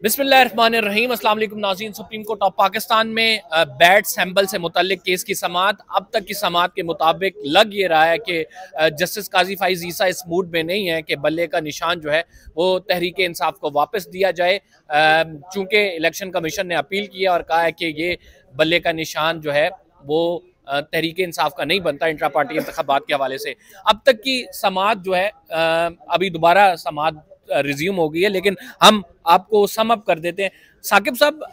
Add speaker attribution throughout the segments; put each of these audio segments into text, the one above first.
Speaker 1: बिस्मिल्लाहिर्रहमानिर्रहीम। अस्सलाम वालेकुम नाज़रीन। सुप्रीम कोर्ट ऑफ पाकिस्तान में बैट सैंपल से मुतल्लिक केस की समाअत अब तक की समाअत के मुताबिक लग ये रहा है कि जस्टिस काजी फाइज ईसा इस मूड में नहीं है कि बल्ले का निशान जो है वो तहरीक इंसाफ को वापस दिया जाए। चूँकि इलेक्शन कमीशन ने अपील किया और कहा है कि ये बल्ले का निशान जो है वो तहरीक इंसाफ का नहीं बनता इंट्रा पार्टी इंतखाबात के हवाले से। अब तक की समाअत जो है अभी दोबारा समाअत रिज्यूम हो गई है, लेकिन हम आपको सम अप कर देते हैं। साकिब साहब,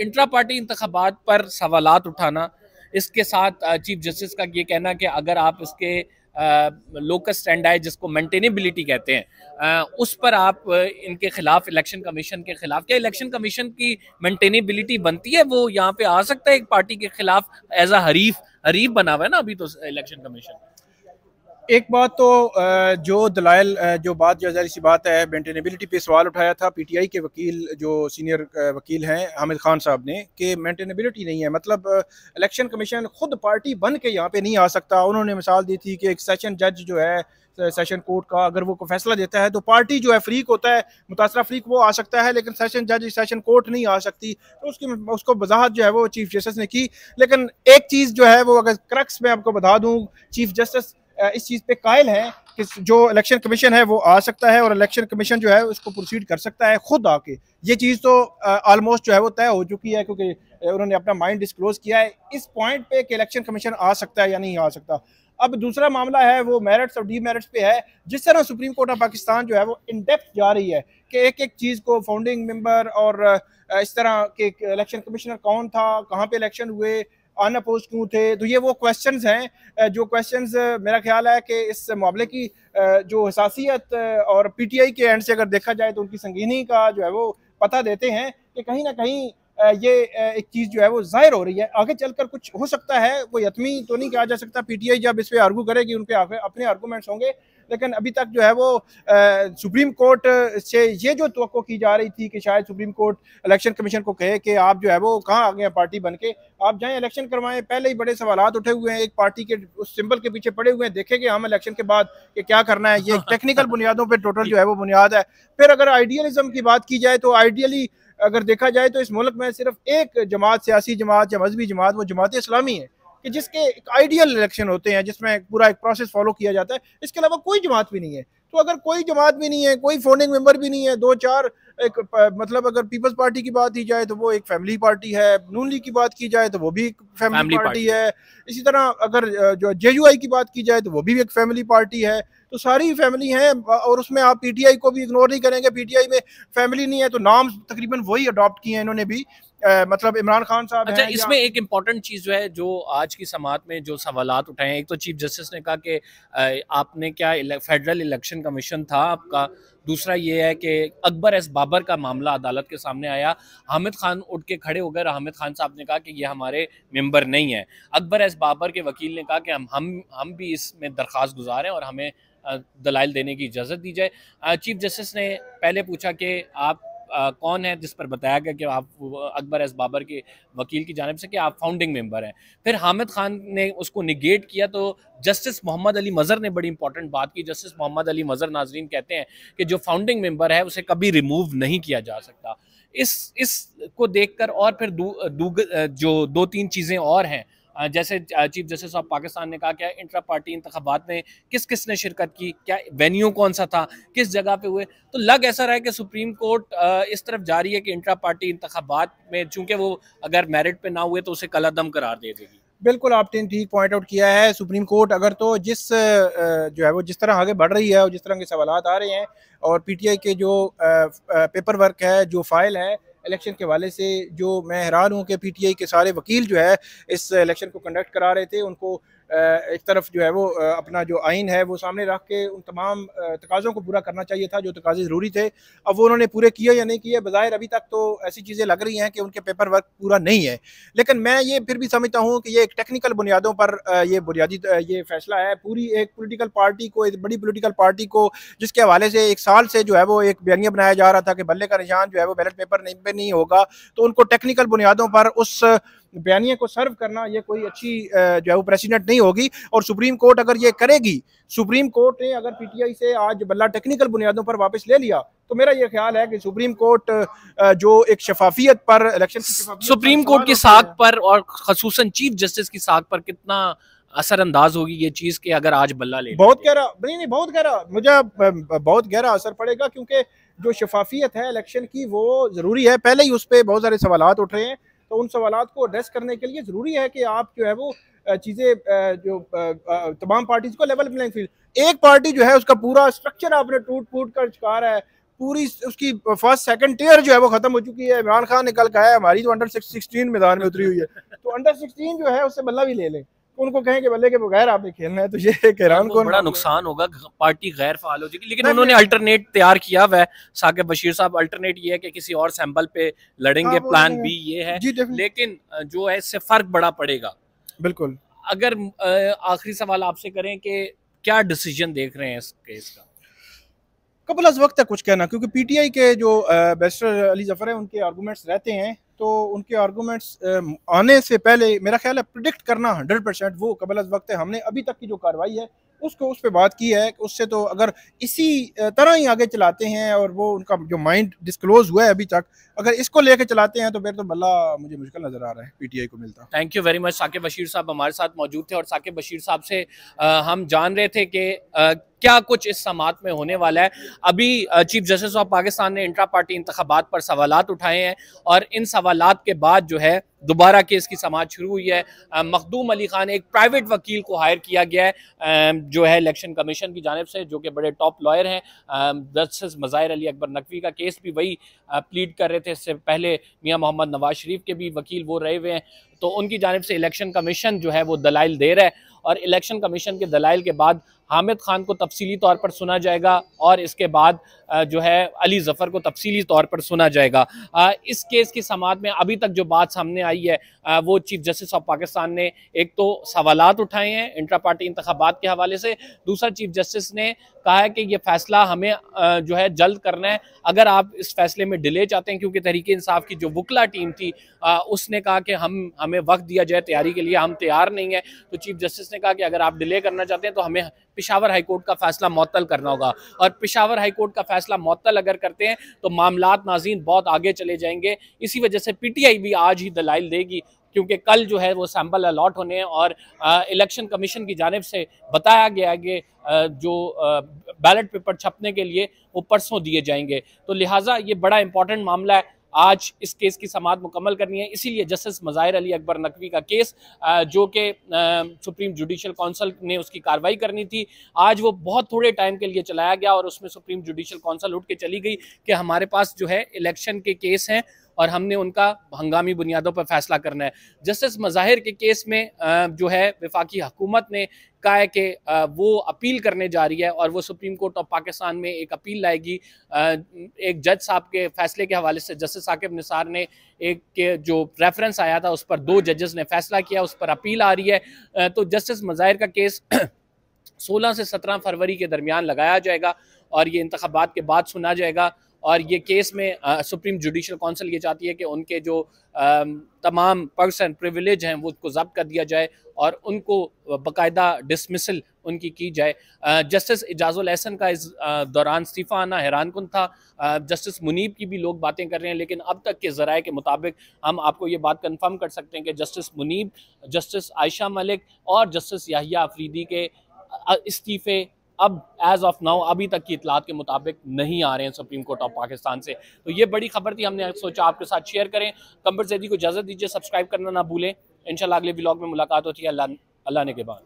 Speaker 1: इंट्रा पार्टी इंतखाबात पर सवालात उठाना, इसके साथ चीफ जस्टिस का ये कहना कि अगर आप इसके लोकस स्टैंड आए जिसको मेंटेनेबिलिटी कहते हैं उस पर आप इनके खिलाफ इलेक्शन कमीशन के खिलाफ, क्या इलेक्शन कमीशन की मेंटेनेबिलिटी बनती है? वो यहाँ पे आ सकता है एक पार्टी के खिलाफ एज अ हरीफ बना हुआ है ना अभी तो इलेक्शन कमीशन।
Speaker 2: एक बात तो जो दलाइल जो बात जो ज़ाहिर सी बात है, मेंटेनेबिलिटी पे सवाल उठाया था पीटीआई के वकील जो सीनियर वकील हैं हामिद खान साहब ने कि मेंटेनेबिलिटी नहीं है, मतलब इलेक्शन कमीशन खुद पार्टी बन के यहाँ पे नहीं आ सकता। उन्होंने मिसाल दी थी कि एक सेशन जज जो है सेशन कोर्ट का, अगर वो को फैसला देता है तो पार्टी जो है फ्रीक होता है, मुतासरा फ्रीक वो आ सकता है, लेकिन सेशन जज सेशन कोर्ट नहीं आ सकती। तो उसको वजाहत जो है वो चीफ जस्टिस ने की। लेकिन एक चीज़ जो है वो अगर क्रक्स में आपको बता दूँ, चीफ जस्टिस इस चीज़ पे कायल है कि जो इलेक्शन कमीशन है वो आ सकता है और इलेक्शन कमीशन जो है उसको प्रोसीड कर सकता है खुद आके। ये चीज़ तो ऑलमोस्ट जो है वो तय हो चुकी है, क्योंकि उन्होंने अपना माइंड डिस्क्लोज किया है इस पॉइंट पे कि इलेक्शन कमीशन आ सकता है या नहीं आ सकता। अब दूसरा मामला है वो मेरिट्स और डीमेरिट्स पे है। जिस तरह सुप्रीम कोर्ट ऑफ पाकिस्तान जो है वो इन डेप्थ जा रही है कि एक एक चीज़ को फाउंडिंग मेंबर और इस तरह के इलेक्शन कमिश्नर कौन था, कहाँ पे इलेक्शन हुए, अनअपोज क्यों थे, तो ये वो क्वेश्चंस हैं जो क्वेश्चंस मेरा ख्याल है कि इस मामले की जो हसासियत और पीटीआई के एंड से अगर देखा जाए तो उनकी संगीनी का जो है वो पता देते हैं कि कहीं ना कहीं ये एक चीज़ जो है वो जाहिर हो रही है। आगे चलकर कुछ हो सकता है, कोई यतमी तो नहीं कहा जा सकता। पीटीआई जब इस पर आर्गू करेगी उन पे अपने आर्गूमेंट्स होंगे, लेकिन अभी तक जो है वो सुप्रीम कोर्ट से ये जो तवक्को की जा रही थी कि शायद सुप्रीम कोर्ट इलेक्शन कमीशन को कहे कि आप जो है वो कहाँ आ गए पार्टी बन के, आप जाएँ इलेक्शन करवाएं। पहले ही बड़े सवालात उठे हुए हैं, एक पार्टी के उस सिंबल के पीछे पड़े हुए हैं, देखेंगे हम इलेक्शन के बाद कि क्या करना है। ये टेक्निकल बुनियादों पर टोटल जो है वो बुनियाद है। फिर अगर आइडियलिज्म की बात की जाए तो आइडियली अगर देखा जाए तो इस मुल्क में सिर्फ एक जमात, सियासी जमात या मजहबी जमात, वो जमात इस्लामी है कि जिसके एक आइडियल इलेक्शन होते हैं जिसमें पूरा एक प्रोसेस फॉलो किया जाता है। इसके अलावा कोई जमात भी नहीं है। तो अगर कोई जमात भी नहीं है, कोई फाउंडिंग मेंबर भी नहीं है, दो चार एक मतलब अगर पीपल्स पार्टी की बात की जाए तो वो एक फैमिली पार्टी है, नून लीग की बात की जाए तो वो भी एक फैमिली पार्टी है, इसी तरह अगर जो जेयूआई की बात की जाए तो वो भी एक फैमिली पार्टी है। तो सारी फैमिली हैं और उसमें आप पीटीआई को भी इग्नोर नहीं करेंगे। पीटीआई में फैमिली नहीं है तो नाम तकरीबन वही अडॉप्ट किए हैं इन्होंने भी, मतलब इमरान खान साहब।
Speaker 1: अच्छा, इसमें एक इम्पॉर्टेंट चीज़ जो है जो आज की समाअत में जो सवालात उठाए हैं, एक तो चीफ जस्टिस ने कहा कि आपने क्या फेडरल इलेक्शन कमीशन था आपका, दूसरा ये है कि अकबर एस बाबर का मामला अदालत के सामने आया, हामिद खान उठ के खड़े हो गए, हामिद खान साहब ने कहा कि ये हमारे मेंबर नहीं है। अकबर एस बाबर के वकील ने कहा कि हम भी इसमें दरख्वास्त गुजार हैं और हमें दलाइल देने की इजाज़त दी जाए। चीफ जस्टिस ने पहले पूछा कि आप कौन है, जिस पर बताया गया कि आप अकबर एस बाबर के वकील की जानिब से कि आप फाउंडिंग मेंबर हैं। फिर हामिद खान ने उसको निगेट किया तो जस्टिस मोहम्मद अली मज़र ने बड़ी इंपॉर्टेंट बात की। जस्टिस मोहम्मद अली मज़र नाजरीन कहते हैं कि जो फाउंडिंग मेंबर है उसे कभी रिमूव नहीं किया जा सकता। इस को देखकर और फिर जो दो तीन चीज़ें और हैं, जैसे चीफ जस्टिस ऑफ पाकिस्तान ने कहा क्या इंट्रा पार्टी इंतखाबात में किस किस ने शिरकत की, क्या वेन्यू कौन सा था, किस जगह पे हुए, तो लग ऐसा रहा है कि सुप्रीम कोर्ट इस तरफ जा रही है कि इंट्रा पार्टी इंतखाबात में चूंकि वो अगर मेरिट पे ना हुए तो उसे कलादम करार दे देगी।
Speaker 2: बिल्कुल आपने ठीक पॉइंट आउट किया है। सुप्रीम कोर्ट अगर तो जो है वो जिस तरह आगे बढ़ रही है और जिस तरह के सवालात आ रहे हैं और पीटीआई के जो पेपर वर्क है, जो फाइल है इलेक्शन के हवाले से, जो मैं हैरान हूँ कि पीटीआई के सारे वकील जो है इस इलेक्शन को कंडक्ट करा रहे थे, उनको एक तरफ जो है वो अपना जो आइन है वो सामने रख के उन तमाम तकाज़ों को पूरा करना चाहिए था जो तकाज़े ज़रूरी थे। अब वो उन्होंने पूरे किए या नहीं किए, बज़ाहिर अभी तक तो ऐसी चीज़ें लग रही हैं कि उनके पेपर वर्क पूरा नहीं है। लेकिन मैं ये फिर भी समझता हूँ कि ये एक टेक्निकल बुनियादों पर ये बुनियादी ये फैसला है। पूरी एक पोलिटिकल पार्टी को, एक बड़ी पोलिटिकल पार्टी को, जिसके हवाले से एक साल से जो है वो एक बयानिया बनाया जा रहा था कि बल्ले का निशान जो है वो बैलेट पेपर नहीं पे नहीं होगा, तो उनको टेक्निकल बुनियादों पर उस बयानिया को सर्व करना ये कोई अच्छी जो है वो प्रेसिडेंट नहीं होगी। और सुप्रीम कोर्ट अगर ये करेगी, सुप्रीम कोर्ट ने अगर पीटीआई से आज बल्ला टेक्निकल बुनियादों पर वापस ले लिया तो मेरा ये ख्याल है कि सुप्रीम कोर्ट जो एक शफाफियत पर इलेक्शन की
Speaker 1: सुप्रीम कोर्ट की साख पर और खसूसन चीफ जस्टिस की साख पर कितना असरअंदाज होगी ये चीज कि अगर आज बल्ला ले
Speaker 2: बहुत गहरा नहीं बहुत गहरा मुझे बहुत गहरा असर पड़ेगा, क्योंकि जो शफाफियत है इलेक्शन की वो ज़रूरी है। पहले ही उस पर बहुत सारे सवालात उठ रहे हैं, तो उन सवालात को एड्रेस करने के लिए ज़रूरी है कि आप जो है वो चीज़ें जो तमाम पार्टीज को लेवल प्लेइंग फील्ड, एक पार्टी जो है उसका पूरा स्ट्रक्चर आपने टूट फूट कर शिकार है, पूरी उसकी फर्स्ट सेकंड टियर जो है वो खत्म हो चुकी है। इमरान खान निकल का है, हमारी तो अंडर 16 मैदान में उतरी हुई है, तो अंडर 16 जो है उससे बल्ला भी ले लें, उनको कहें कि बल्ले के बगैर आपने खेलना है, तो ये हैरान को
Speaker 1: बड़ा नुकसान होगा, पार्टी गैर फाल हो जाएगी। लेकिन उन्होंने अल्टरनेट तैयार किया हुआ है साकिब बशीर साहब, अल्टरनेट ये है कि किसी और सैंपल पे लड़ेंगे, प्लान बी ये है, लेकिन जो है इससे फर्क बड़ा पड़ेगा।
Speaker 2: बिल्कुल।
Speaker 1: अगर आखिरी सवाल आपसे करें कि क्या डिसीजन देख रहे हैं इस केस का?
Speaker 2: कबल अज वक्त है कुछ कहना, क्योंकि पीटीआई के जो बैरिस्टर अली जफर है उनके आर्गूमेंट्स रहते हैं, तो उनके आर्गूमेंट्स आने से पहले मेरा ख्याल है प्रिडिक्ट करना 100% वो कबल अज वक्त है। हमने अभी तक की जो कार्रवाई है उसको उस पर बात की है, उससे तो अगर इसी तरह ही आगे चलाते हैं और वो उनका जो माइंड डिस्क्लोज हुआ है अभी तक, अगर इसको लेके चलाते हैं तो फिर तो बल्ला मुझे मुश्किल नजर आ रहा है पीटीआई को मिलता।
Speaker 1: Thank you very much. Saqib Bashir साहब हमारे साथ मौजूद थे और साकिब बशीर साहब से हम जान रहे थे कि क्या कुछ इस समात में होने वाला है। अभी चीफ जस्टिस ऑफ पाकिस्तान ने इंट्रा पार्टी इंतखाबात पर सवालात उठाए हैं और इन सवालात के बाद जो है दोबारा केस की समात शुरू हुई है। मखदूम अली खान, एक प्राइवेट वकील को हायर किया गया है जो है इलेक्शन कमीशन की जानिब से, जो कि बड़े टॉप लॉयर हैं। जस्टिस मज़ाहिर अली अकबर नकवी का केस भी वही प्लीड कर रहे थे, इससे पहले मियां मोहम्मद नवाज शरीफ के भी वकील वो रहे हुए हैं, तो उनकी जानिब से इलेक्शन कमीशन जो है वो दलाइल दे रहा है और इलेक्शन कमीशन के दलाइल के बाद हामिद खान को तफसीली तौर पर सुना जाएगा और इसके बाद जो है अली जफ़र को तफसीली तौर पर सुना जाएगा। इस केस की समात में अभी तक जो बात सामने आई है वो चीफ जस्टिस ऑफ पाकिस्तान ने एक तो सवालात उठाए हैं इंट्रा पार्टी इंतखाबात के हवाले से, दूसरा चीफ जस्टिस ने कहा है कि ये फैसला हमें जो है जल्द करना है, अगर आप इस फैसले में डिले चाहते हैं, क्योंकि तहरीक इंसाफ की जो वकला टीम थी उसने कहा कि हमें वक्त दिया जाए तैयारी के लिए, हम तैयार नहीं है, तो चीफ जस्टिस ने कहा कि अगर आप डिले करना चाहते हैं तो हमें पेशावर हाई कोर्ट का फैसला मुअत्तल करना होगा, और पेशावर हाई कोर्ट का फैसला मुअत्तल अगर करते हैं तो मामलात नाज़रीन बहुत आगे चले जाएंगे। इसी वजह से पीटीआई भी आज ही दलाइल देगी, क्योंकि कल जो है वो सैंपल अलॉट होने हैं और इलेक्शन कमीशन की जानिब से बताया गया है कि जो बैलेट पेपर छपने के लिए वो परसों दिए जाएंगे, तो लिहाजा ये बड़ा इंपॉर्टेंट मामला है। आज इस केस की समाअत मुकम्मल करनी है, इसीलिए जस्टिस मज़ाहिर अली अकबर नकवी का केस जो कि सुप्रीम जुडिशल काउंसिल ने उसकी कार्रवाई करनी थी, आज वो बहुत थोड़े टाइम के लिए चलाया गया और उसमें सुप्रीम जुडिशल काउंसिल उठ के चली गई कि हमारे पास जो है इलेक्शन के केस हैं और हमने उनका हंगामी बुनियादों पर फैसला करना है। जस्टिस मज़ाहिर के केस में जो है वफाकी हुकूमत ने कहा है कि वो अपील करने जा रही है और वो सुप्रीम कोर्ट ऑफ पाकिस्तान में एक अपील लाएगी। एक जज साहब के फैसले के हवाले से जस्टिस साकिब निसार ने एक जो रेफरेंस आया था उस पर 2 जजेस ने फैसला किया, उस पर अपील आ रही है। तो जस्टिस मज़ाहिर का केस 16 से 17 फरवरी के दरमियान लगाया जाएगा और ये इंतखाबात के बाद सुना जाएगा। और ये केस में सुप्रीम जुडिशल काउंसिल ये चाहती है कि उनके जो तमाम पर्स एंड प्रिविलेज हैं वो उसको जब्त कर दिया जाए और उनको बाकायदा डिसमिसल उनकी की जाए। जस्टिस इजाजुल एहसन का इस दौरान इस्तीफ़ा आना हैरान कुन था। जस्टिस मुनीब की भी लोग बातें कर रहे हैं, लेकिन अब तक के ज़राए के मुताबिक हम आपको ये बात कंफर्म कर सकते हैं कि जस्टिस मुनीब, जस्टिस आयशा मलिक और जस्टिस याहिया अफरीदी के इस्तीफ़े अब एज ऑफ नाउ अभी तक की इतलात के मुताबिक नहीं आ रहे हैं सुप्रीम कोर्ट ऑफ पाकिस्तान से। तो ये बड़ी खबर थी, हमने सोचा आपके साथ शेयर करें। कंबर ज़ैदी को इजाज़त दीजिए, सब्सक्राइब करना ना भूलें। इंशाल्लाह अगले व्लॉग में मुलाकात होती है। अल्लाह ने के बाद।